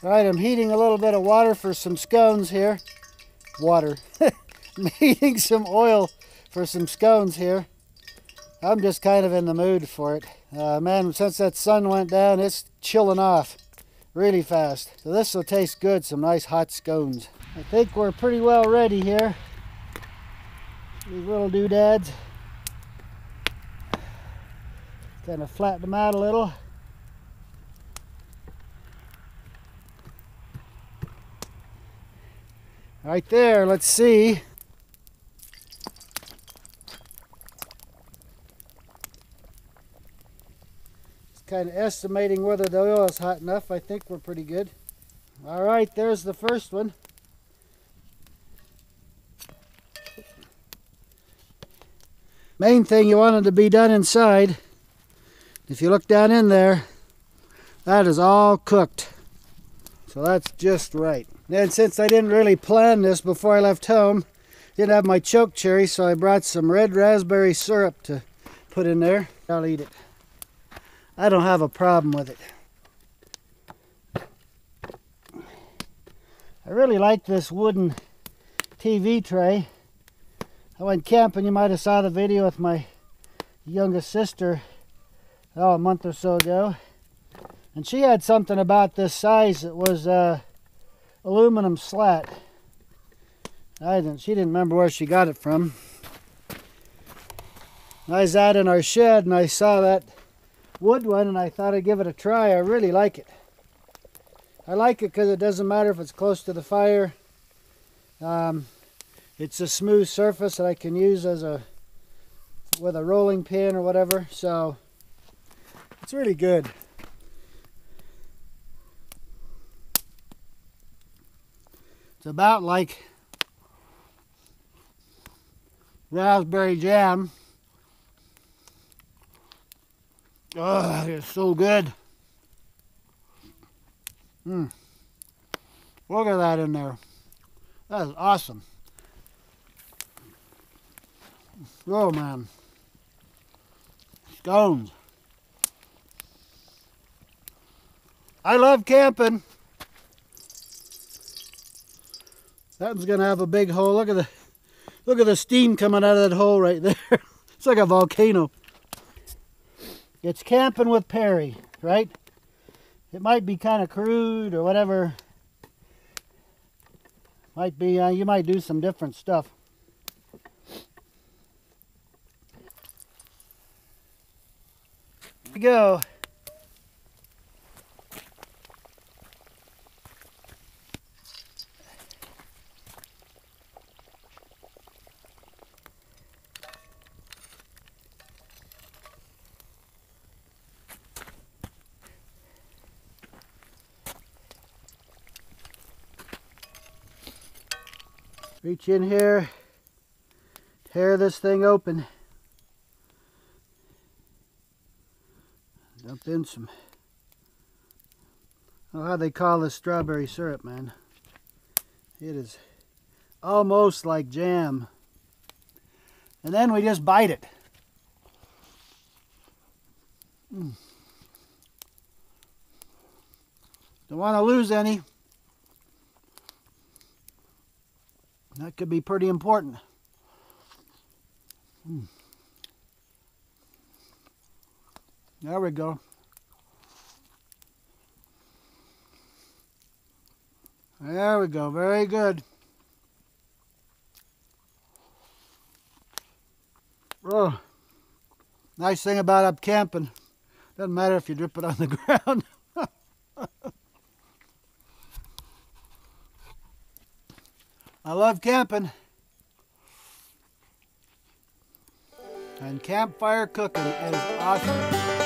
All right, I'm heating a little bit of water for some scones here. Water. I'm heating some oil for some scones here. I'm just kind of in the mood for it. Man, since that sun went down, it's chilling off really fast. So this will taste good, some nice hot scones. I think we're pretty well ready here. These little doodads. Kind of flatten them out a little. Right there, let's see. Just kind of estimating whether the oil is hot enough. I think we're pretty good. All right, there's the first one. Main thing, you want it to be done inside. If you look down in there, that is all cooked. So that's just right. And since I didn't really plan this before I left home, didn't have my choke cherry, so I brought some red raspberry syrup to put in there. I'll eat it. I don't have a problem with it. I really like this wooden TV tray. I went camping, you might have saw the video with my youngest sister, a month or so ago. And she had something about this size that was aluminum slat. She didn't remember where she got it from. I was out in our shed and I saw that wood one and I thought I'd give it a try. I really like it. I like it because it doesn't matter if it's close to the fire. It's a smooth surface that I can use with a rolling pin or whatever. So it's really good. It's about like raspberry jam. Oh, it's so good. Look at that in there. That is awesome. Oh man. Scones. I love camping. That one's gonna have a big hole. Look at the steam coming out of that hole right there. It's like a volcano. It's camping with Perry, right? It might be kind of crude or whatever. Might be, you might do some different stuff. Here we go. Reach in here, tear this thing open, dump in some, how they call this strawberry syrup, man. It is almost like jam. And then we just bite it. Don't want to lose any. That could be pretty important. There we go. There we go. Very good. Oh, nice thing about up camping. Doesn't matter if you drip it on the ground. I love camping and campfire cooking is awesome.